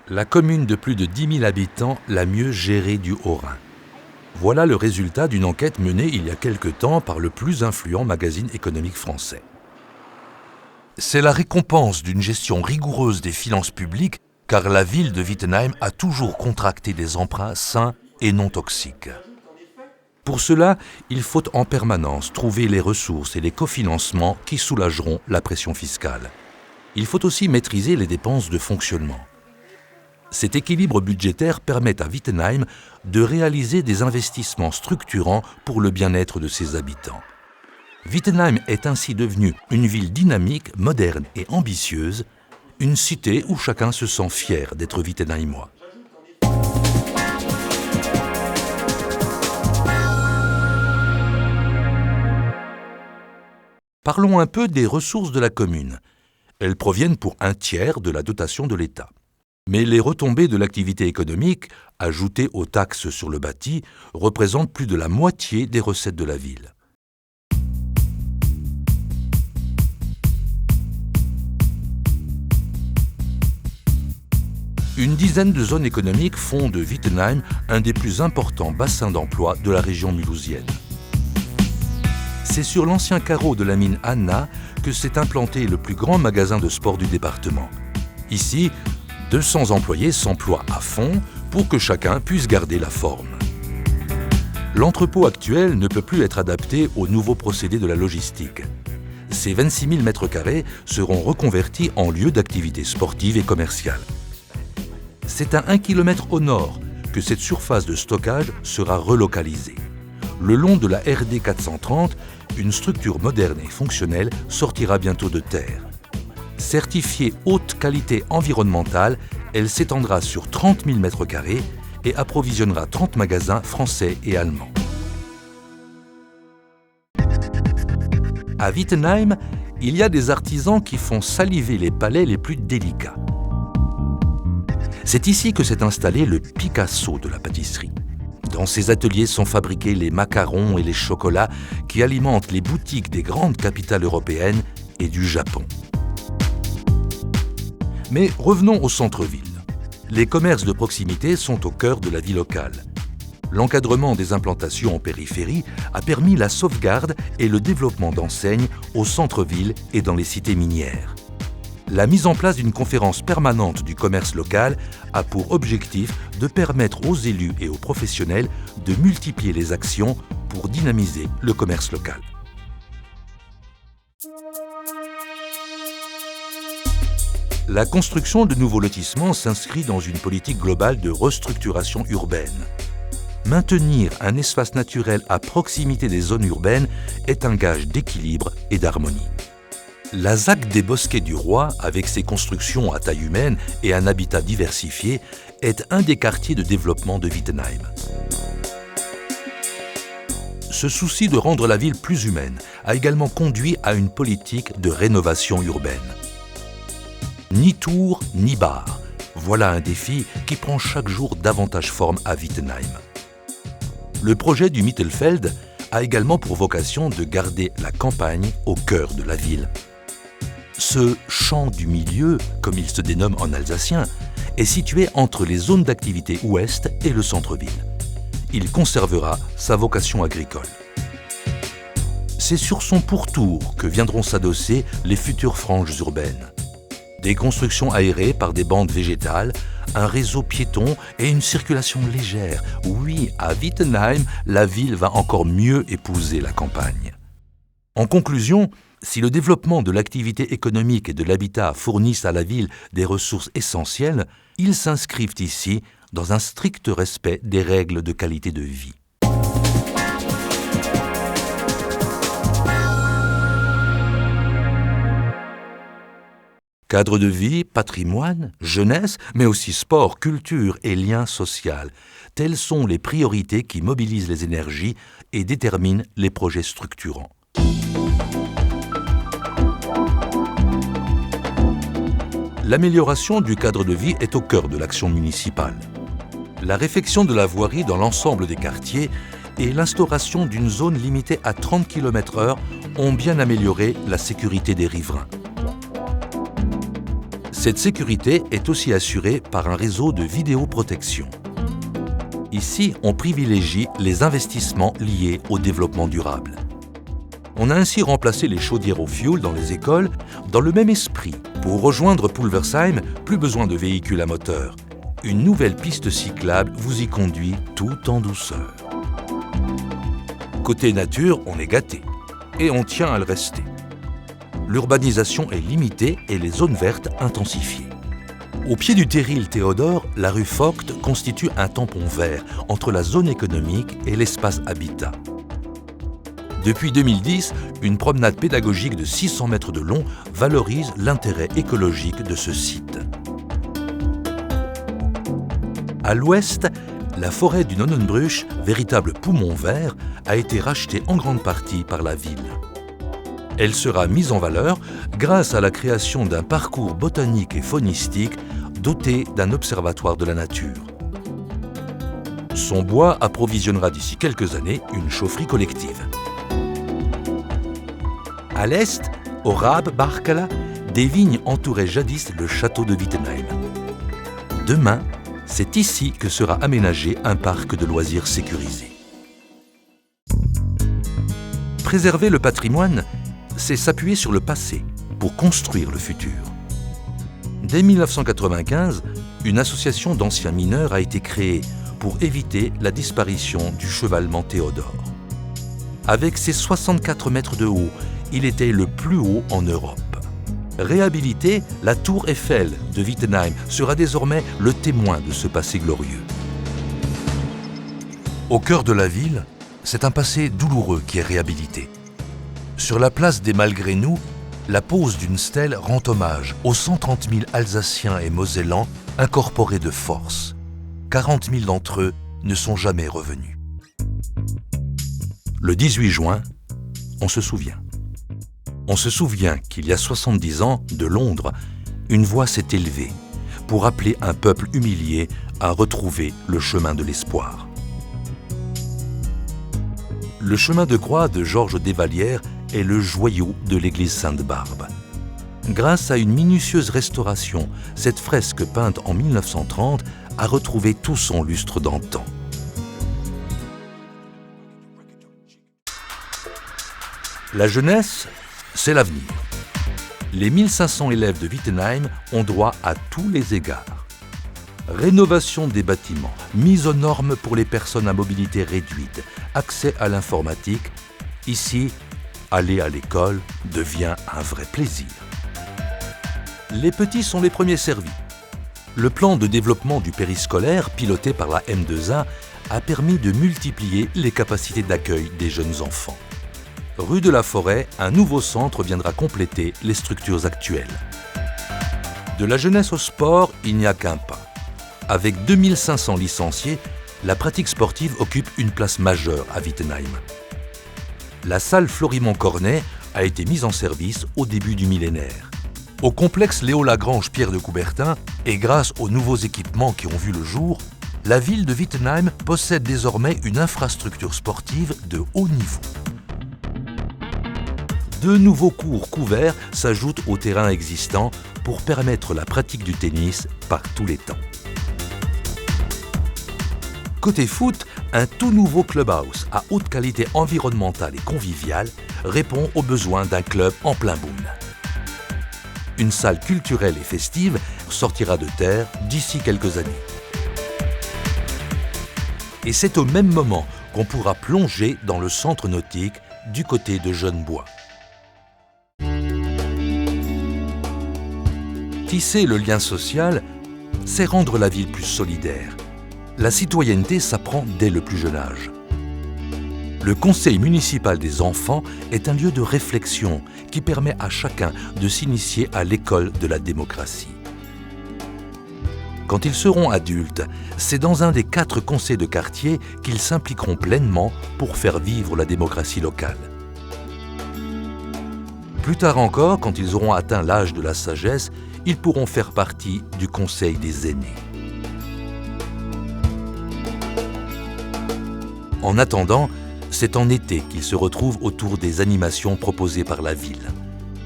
la commune de plus de 10 000 habitants la mieux gérée du Haut-Rhin. Voilà le résultat d'une enquête menée il y a quelque temps par le plus influent magazine économique français. C'est la récompense d'une gestion rigoureuse des finances publiques, car la ville de Wittenheim a toujours contracté des emprunts sains et non toxiques. Pour cela, il faut en permanence trouver les ressources et les cofinancements qui soulageront la pression fiscale. Il faut aussi maîtriser les dépenses de fonctionnement. Cet équilibre budgétaire permet à Wittenheim de réaliser des investissements structurants pour le bien-être de ses habitants. Wittenheim est ainsi devenue une ville dynamique, moderne et ambitieuse, une cité où chacun se sent fier d'être Wittenheimois. Parlons un peu des ressources de la commune. Elles proviennent pour un tiers de la dotation de l'État. Mais les retombées de l'activité économique, ajoutées aux taxes sur le bâti, représentent plus de la moitié des recettes de la ville. Une dizaine de zones économiques font de Wittenheim un des plus importants bassins d'emploi de la région mulhousienne. C'est sur l'ancien carreau de la mine Anna que s'est implanté le plus grand magasin de sport du département. Ici, 200 employés s'emploient à fond pour que chacun puisse garder la forme. L'entrepôt actuel ne peut plus être adapté aux nouveaux procédés de la logistique. Ces 26 000 m² seront reconvertis en lieux d'activité sportive et commerciale. C'est à 1 km au nord que cette surface de stockage sera relocalisée. Le long de la RD 430, une structure moderne et fonctionnelle sortira bientôt de terre. Certifiée haute qualité environnementale, elle s'étendra sur 30 000 m² et approvisionnera 30 magasins français et allemands. À Wittenheim, il y a des artisans qui font saliver les palais les plus délicats. C'est ici que s'est installé le Picasso de la pâtisserie. Dans ces ateliers sont fabriqués les macarons et les chocolats qui alimentent les boutiques des grandes capitales européennes et du Japon. Mais revenons au centre-ville. Les commerces de proximité sont au cœur de la vie locale. L'encadrement des implantations en périphérie a permis la sauvegarde et le développement d'enseignes au centre-ville et dans les cités minières. La mise en place d'une conférence permanente du commerce local a pour objectif de permettre aux élus et aux professionnels de multiplier les actions pour dynamiser le commerce local. La construction de nouveaux lotissements s'inscrit dans une politique globale de restructuration urbaine. Maintenir un espace naturel à proximité des zones urbaines est un gage d'équilibre et d'harmonie. La ZAC des Bosquets du Roi, avec ses constructions à taille humaine et un habitat diversifié, est un des quartiers de développement de Wittenheim. Ce souci de rendre la ville plus humaine a également conduit à une politique de rénovation urbaine. Ni tour, ni bar. Voilà un défi qui prend chaque jour davantage forme à Wittenheim. Le projet du Mittelfeld a également pour vocation de garder la campagne au cœur de la ville. Ce champ du milieu, comme il se dénomme en alsacien, est situé entre les zones d'activité ouest et le centre-ville. Il conservera sa vocation agricole. C'est sur son pourtour que viendront s'adosser les futures franges urbaines. Des constructions aérées par des bandes végétales, un réseau piéton et une circulation légère. Oui, à Wittenheim, la ville va encore mieux épouser la campagne. En conclusion, si le développement de l'activité économique et de l'habitat fournissent à la ville des ressources essentielles, ils s'inscrivent ici dans un strict respect des règles de qualité de vie. Cadre de vie, patrimoine, jeunesse, mais aussi sport, culture et lien social. Telles sont les priorités qui mobilisent les énergies et déterminent les projets structurants. L'amélioration du cadre de vie est au cœur de l'action municipale. La réfection de la voirie dans l'ensemble des quartiers et l'instauration d'une zone limitée à 30 km/h ont bien amélioré la sécurité des riverains. Cette sécurité est aussi assurée par un réseau de vidéoprotection. Ici, on privilégie les investissements liés au développement durable. On a ainsi remplacé les chaudières au fioul dans les écoles dans le même esprit. Pour rejoindre Pulversheim, plus besoin de véhicules à moteur. Une nouvelle piste cyclable vous y conduit tout en douceur. Côté nature, on est gâté. Et on tient à le rester. L'urbanisation est limitée et les zones vertes intensifiées. Au pied du terril Théodore, la rue Vogt constitue un tampon vert entre la zone économique et l'espace habitat. Depuis 2010, une promenade pédagogique de 600 mètres de long valorise l'intérêt écologique de ce site. À l'ouest, la forêt du Nonnenbrüch, véritable poumon vert, a été rachetée en grande partie par la ville. Elle sera mise en valeur grâce à la création d'un parcours botanique et faunistique doté d'un observatoire de la nature. Son bois approvisionnera d'ici quelques années une chaufferie collective. À l'est, au Raab-Barkala, des vignes entouraient jadis le château de Wittenheim. Demain, c'est ici que sera aménagé un parc de loisirs sécurisé. Préserver le patrimoine, c'est s'appuyer sur le passé pour construire le futur. Dès 1995, une association d'anciens mineurs a été créée pour éviter la disparition du chevalement Théodore. Avec ses 64 mètres de haut, il était le plus haut en Europe. Réhabilitée, la tour Eiffel de Wittenheim sera désormais le témoin de ce passé glorieux. Au cœur de la ville, c'est un passé douloureux qui est réhabilité. Sur la place des Malgré nous, la pose d'une stèle rend hommage aux 130 000 Alsaciens et Mosellans incorporés de force. 40 000 d'entre eux ne sont jamais revenus. Le 18 juin, on se souvient. On se souvient qu'il y a 70 ans, de Londres, une voix s'est élevée pour appeler un peuple humilié à retrouver le chemin de l'espoir. Le chemin de croix de Georges Desvallières est le joyau de l'église Sainte-Barbe. Grâce à une minutieuse restauration, cette fresque peinte en 1930 a retrouvé tout son lustre d'antan. La jeunesse, c'est l'avenir. Les 1500 élèves de Wittenheim ont droit à tous les égards. Rénovation des bâtiments, mise aux normes pour les personnes à mobilité réduite, accès à l'informatique. Ici, aller à l'école devient un vrai plaisir. Les petits sont les premiers servis. Le plan de développement du périscolaire, piloté par la M2A, a permis de multiplier les capacités d'accueil des jeunes enfants. Rue de la Forêt, un nouveau centre viendra compléter les structures actuelles. De la jeunesse au sport, il n'y a qu'un pas. Avec 2500 licenciés, la pratique sportive occupe une place majeure à Wittenheim. La salle Florimond-Cornet a été mise en service au début du millénaire. Au complexe Léo-Lagrange Pierre de Coubertin, et grâce aux nouveaux équipements qui ont vu le jour, la ville de Wittenheim possède désormais une infrastructure sportive de haut niveau. Deux nouveaux courts couverts s'ajoutent aux terrains existants pour permettre la pratique du tennis par tous les temps. Côté foot, un tout nouveau clubhouse à haute qualité environnementale et conviviale répond aux besoins d'un club en plein boom. Une salle culturelle et festive sortira de terre d'ici quelques années. Et c'est au même moment qu'on pourra plonger dans le centre nautique du côté de Genevois. Tisser le lien social, c'est rendre la ville plus solidaire. La citoyenneté s'apprend dès le plus jeune âge. Le conseil municipal des enfants est un lieu de réflexion qui permet à chacun de s'initier à l'école de la démocratie. Quand ils seront adultes, c'est dans un des 4 conseils de quartier qu'ils s'impliqueront pleinement pour faire vivre la démocratie locale. Plus tard encore, quand ils auront atteint l'âge de la sagesse, ils pourront faire partie du conseil des aînés. En attendant, c'est en été qu'ils se retrouvent autour des animations proposées par la ville.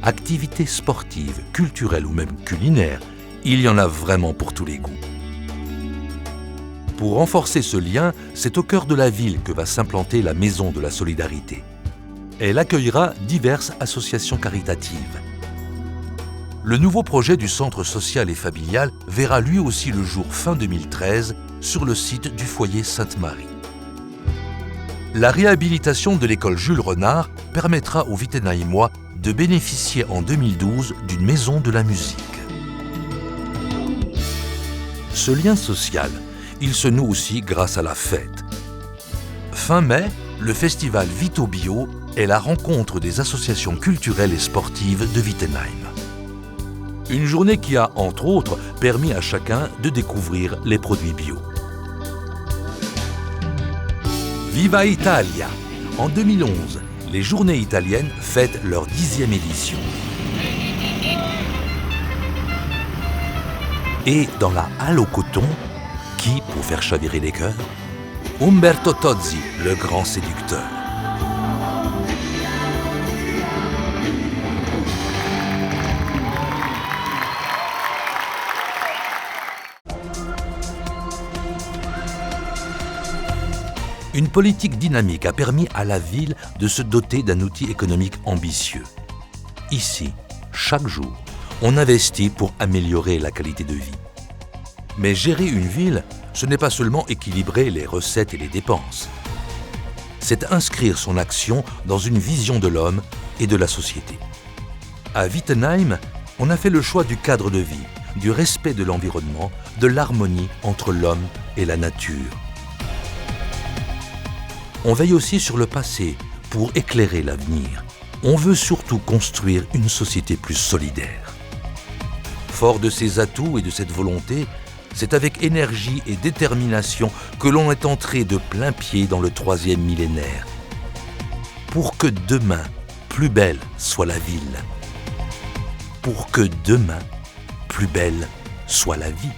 Activités sportives, culturelles ou même culinaires, Il y en a vraiment pour tous les goûts. Pour renforcer ce lien, c'est au cœur de la ville que va s'implanter la Maison de la Solidarité. Elle accueillera diverses associations caritatives. Le nouveau projet du centre social et familial verra lui aussi le jour fin 2013 sur le site du foyer Sainte-Marie. La réhabilitation de l'école Jules Renard permettra aux Wittenheimois de bénéficier en 2012 d'une maison de la musique. Ce lien social, il se noue aussi grâce à la fête. Fin mai, le festival Vito Bio est la rencontre des associations culturelles et sportives de Wittenheim. Une journée qui a, entre autres, permis à chacun de découvrir les produits bio. Viva Italia! En 2011, les Journées italiennes fêtent leur 10e édition. Et dans la halle au coton, qui, pour faire chavirer les cœurs? Umberto Tozzi, le grand séducteur. Une politique dynamique a permis à la ville de se doter d'un outil économique ambitieux. Ici, chaque jour, on investit pour améliorer la qualité de vie. Mais gérer une ville, ce n'est pas seulement équilibrer les recettes et les dépenses. C'est inscrire son action dans une vision de l'homme et de la société. À Wittenheim, on a fait le choix du cadre de vie, du respect de l'environnement, de l'harmonie entre l'homme et la nature. On veille aussi sur le passé pour éclairer l'avenir. On veut surtout construire une société plus solidaire. Fort de ses atouts et de cette volonté, c'est avec énergie et détermination que l'on est entré de plein pied dans le 3e millénaire. Pour que demain, plus belle soit la ville. Pour que demain, plus belle soit la vie.